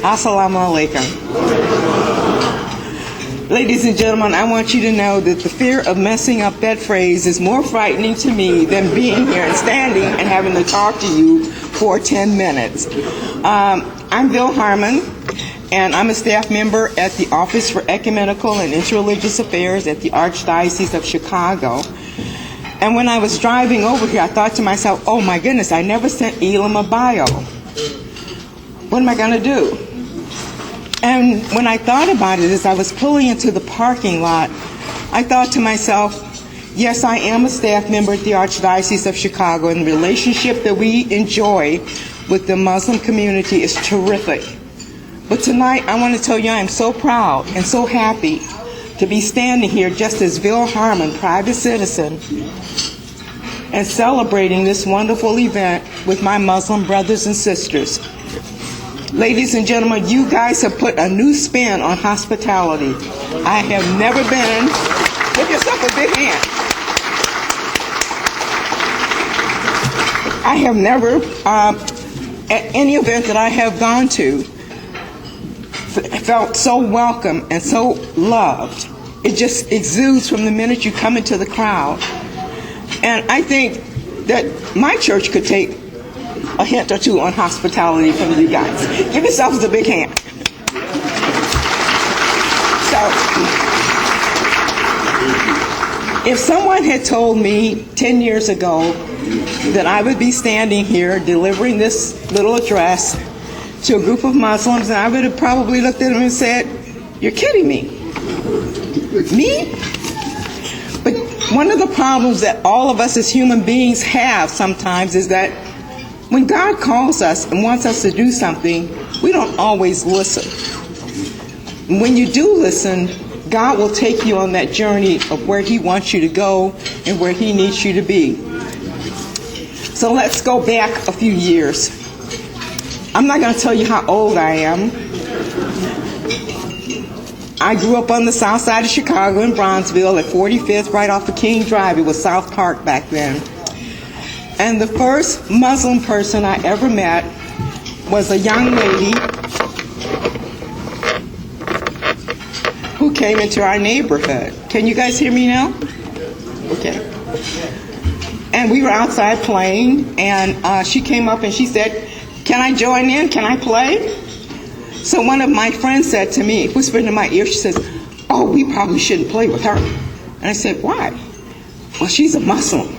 Assalamu alaikum. Ladies and gentlemen, I want you to know that the fear of messing up that phrase is more frightening to me than being here and standing and having to talk to you for 10 minutes. I'm Vil Harmon, and I'm a staff member at the Office for Ecumenical and Interreligious Affairs at the Archdiocese of Chicago. And when I was driving over here, I thought to myself, oh my goodness, I never sent Elam a bio. What am I going to do? And when I thought about it, as I was pulling into the parking lot, I thought to myself, yes, I am a staff member at the Archdiocese of Chicago, and the relationship that we enjoy with the Muslim community is terrific. But tonight, I want to tell you I am so proud and so happy to be standing here just as Vil Harmon, private citizen, and celebrating this wonderful event with my Muslim brothers and sisters. Ladies and gentlemen, you guys have put a new spin on hospitality. I have never been, give yourself a big hand. I have never, at any event that I have gone to, felt so welcome and so loved. It just exudes from the minute you come into the crowd. And I think that my church could take a hint or two on hospitality from you guys. Give yourselves a big hand. So, if someone had told me 10 years ago that I would be standing here delivering this little address to a group of Muslims, and I would have probably looked at them and said, you're kidding me. Me? But one of the problems that all of us as human beings have sometimes is that when God calls us and wants us to do something, we don't always listen. When you do listen, God will take you on that journey of where He wants you to go and where He needs you to be. So let's go back a few years. I'm not going to tell you how old I am. I grew up on the south side of Chicago in Bronzeville at 45th, right off of King Drive. It was South Park back then. And the first Muslim person I ever met was a young lady who came into our neighborhood. Can you guys hear me now? Okay. And we were outside playing, and she came up and she said, can I join in? Can I play? So one of my friends said to me, whispered in my ear, she says, oh, we probably shouldn't play with her. And I said, why? Well, she's a Muslim.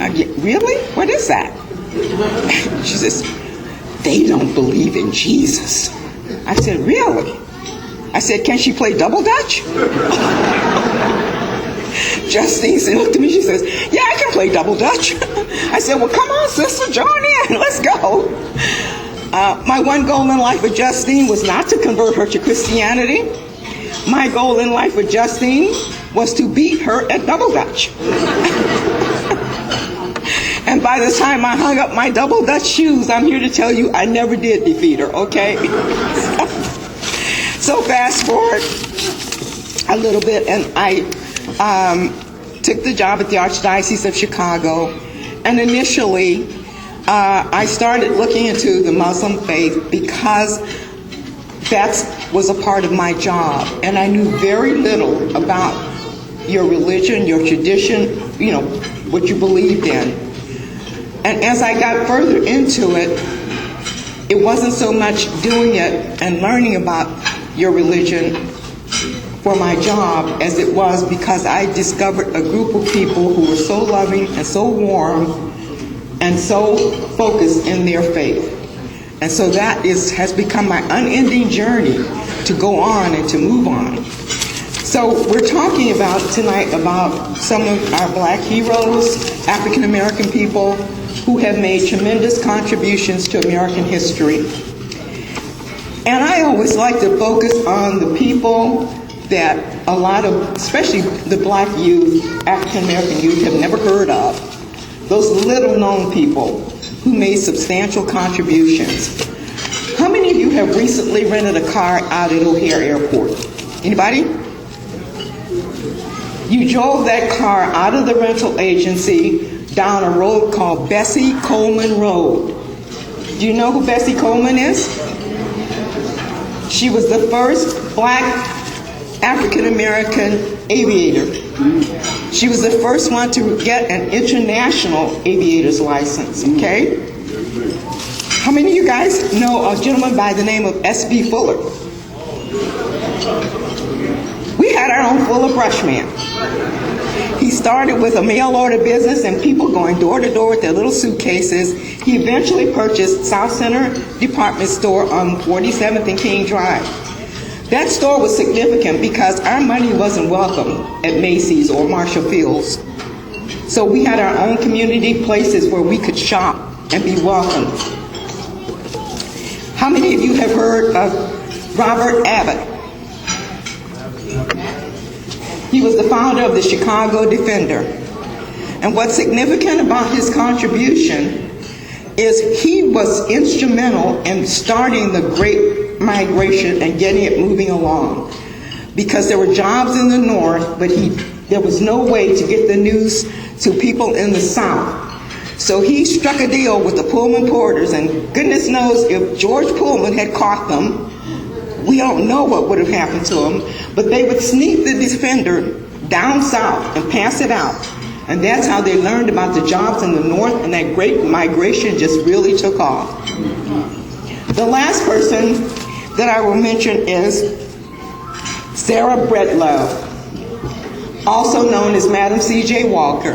Really? What is that? She says, they don't believe in Jesus. I said, really? I said, can she play double dutch? Justine looked at me, she says, yeah, I can play double dutch. I said, well, come on, sister, join in, let's go. My one goal in life with Justine was not to convert her to Christianity. My goal in life with Justine was to beat her at double dutch. And by the time I hung up my double dutch shoes, I'm here to tell you I never did defeat her, okay? So fast forward a little bit, and I took the job at the Archdiocese of Chicago. And initially, I started looking into the Muslim faith because that was a part of my job. And I knew very little about your religion, your tradition, you know, what you believed in. And as I got further into it, it wasn't so much doing it and learning about your religion for my job as it was because I discovered a group of people who were so loving and so warm and so focused in their faith. And so that has become my unending journey to go on and to move on. So we're talking about tonight about some of our black heroes, African American people who have made tremendous contributions to American history. And I always like to focus on the people that a lot of, especially the black youth, African American youth, have never heard of. Those little known people who made substantial contributions. How many of you have recently rented a car out at O'Hare Airport? Anybody? You drove that car out of the rental agency down a road called Bessie Coleman Road. Do you know who Bessie Coleman is? She was the first black African-American aviator. She was the first one to get an international aviator's license, okay? How many of you guys know a gentleman by the name of S.B. Fuller? We had our own Fuller Brushman. He started with a mail order business and people going door to door with their little suitcases. He eventually purchased South Center Department Store on 47th and King Drive. That store was significant because our money wasn't welcome at Macy's or Marshall Field's. So we had our own community places where we could shop and be welcomed. How many of you have heard of Robert Abbott? He was the founder of the Chicago Defender. And what's significant about his contribution is he was instrumental in starting the Great Migration and getting it moving along. Because there were jobs in the North, but there was no way to get the news to people in the South. So he struck a deal with the Pullman porters, and goodness knows if George Pullman had caught them, we don't know what would have happened to them, but they would sneak the Defender down south and pass it out. And that's how they learned about the jobs in the North, and that Great Migration just really took off. The last person that I will mention is Sarah Breedlove, also known as Madam C.J. Walker.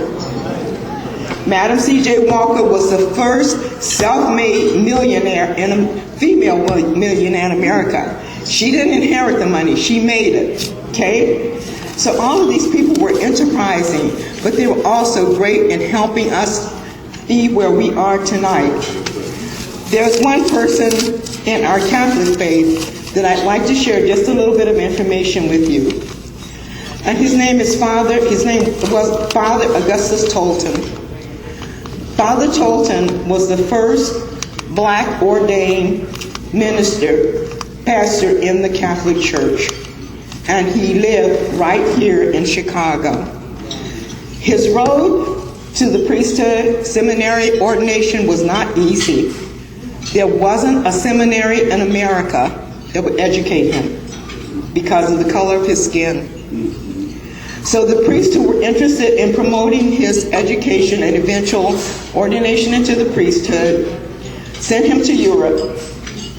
Madam C.J. Walker was the first self-made millionaire female millionaire in America. She didn't inherit the money, she made it, okay? So all of these people were enterprising, but they were also great in helping us be where we are tonight. There's one person in our Catholic faith that I'd like to share just a little bit of information with you. And his name was Father Augustus Tolton. Father Tolton was the first black ordained pastor in the Catholic Church. And he lived right here in Chicago. His road to the priesthood, seminary, ordination was not easy. There wasn't a seminary in America that would educate him because of the color of his skin. So the priests who were interested in promoting his education and eventual ordination into the priesthood sent him to Europe,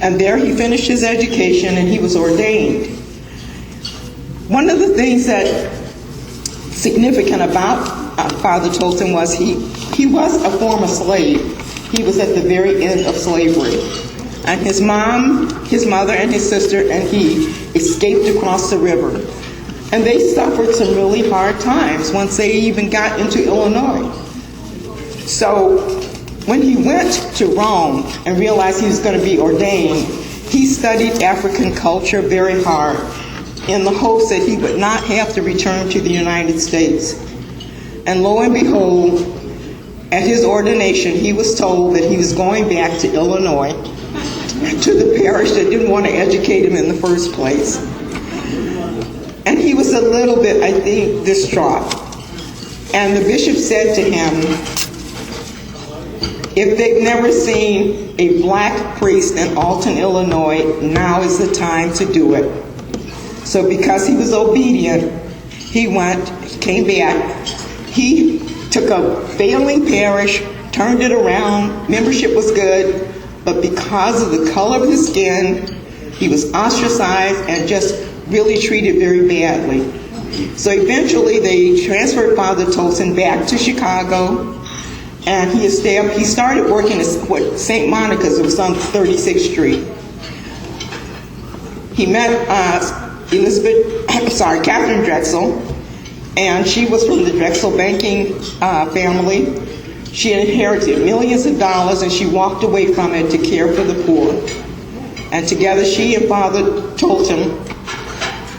and there he finished his education and he was ordained. One of the things that significant about Father Tolton was he was a former slave. He was at the very end of slavery. And his mom, his mother, and his sister and he escaped across the river. And they suffered some really hard times once they even got into Illinois. So when he went to Rome and realized he was going to be ordained, he studied African culture very hard in the hopes that he would not have to return to the United States. And lo and behold, at his ordination, he was told that he was going back to Illinois, to the parish that didn't want to educate him in the first place. And he was a little bit, I think, distraught. And the bishop said to him, if they've never seen a black priest in Alton, Illinois, now is the time to do it. So because he was obedient, he went, came back. He took a failing parish, turned it around, membership was good, but because of the color of his skin, he was ostracized and just really treated very badly. So eventually they transferred Father Tolton back to Chicago, and he started working at St. Monica's. It was on 36th Street. He met Catherine Drexel, and she was from the Drexel banking family. She had inherited millions of dollars, and she walked away from it to care for the poor. And together she and Father Tolton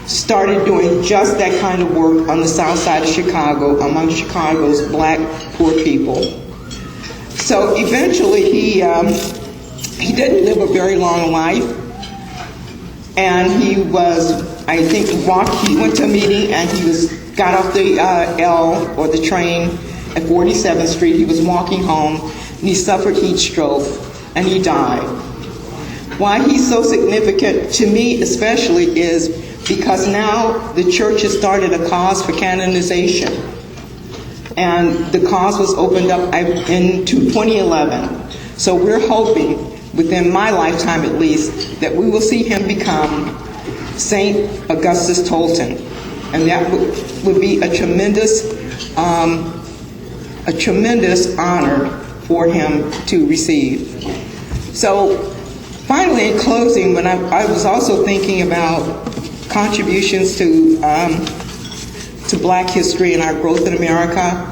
started doing just that kind of work on the south side of Chicago, among Chicago's black poor people. So eventually he didn't live a very long life, and he was, I think, he went to a meeting and got off the L or the train at 47th Street. He was walking home and he suffered heat stroke and he died. Why he's so significant to me especially is because now the church has started a cause for canonization. And the cause was opened up in 2011. So we're hoping, within my lifetime at least, that we will see him become St. Augustus Tolton. And that would be a tremendous honor for him to receive. So finally, in closing, when I was also thinking about contributions to Black history and our growth in America,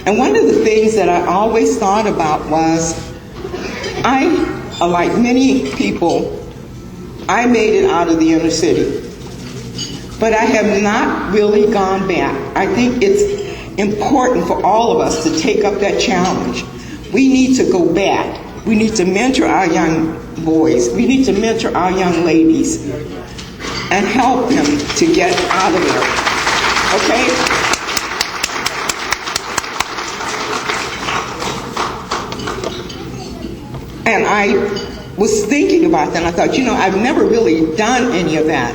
and one of the things that I always thought about was, like many people, I made it out of the inner city. But I have not really gone back. I think it's important for all of us to take up that challenge. We need to go back. We need to mentor our young boys. We need to mentor our young ladies and help them to get out of there. Okay? And I was thinking about that, and I thought, I've never really done any of that.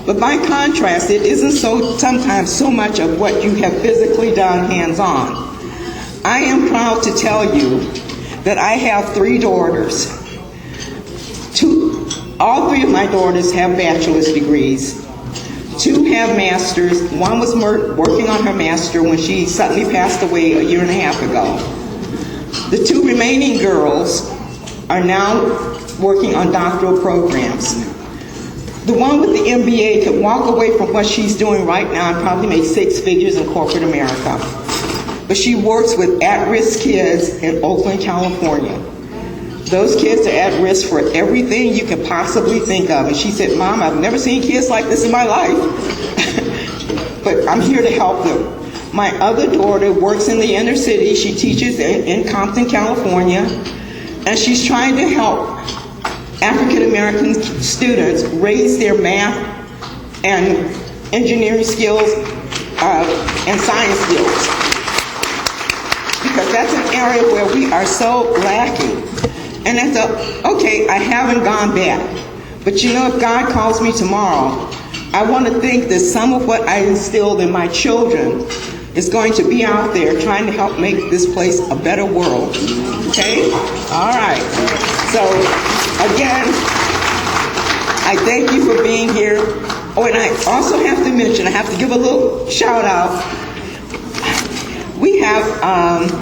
But by contrast, it isn't sometimes so much of what you have physically done hands-on. I am proud to tell you that I have 3 daughters. All 3 of my daughters have bachelor's degrees. 2 have masters. One was working on her master when she suddenly passed away a year and a half ago. The 2 remaining girls are now working on doctoral programs. The one with the MBA could walk away from what she's doing right now and probably make 6 figures in corporate America. But she works with at-risk kids in Oakland, California. Those kids are at risk for everything you can possibly think of. And she said, Mom, I've never seen kids like this in my life. But I'm here to help them. My other daughter works in the inner city. She teaches in Compton, California. And she's trying to help African American students raise their math and engineering skills and science skills. Because that's an area where we are so lacking. And okay, I haven't gone back. But if God calls me tomorrow, I want to think that some of what I instilled in my children is going to be out there trying to help make this place a better world. Okay? All right. So, again, I thank you for being here. Oh, and I also have to mention, I have to give a little shout out. We have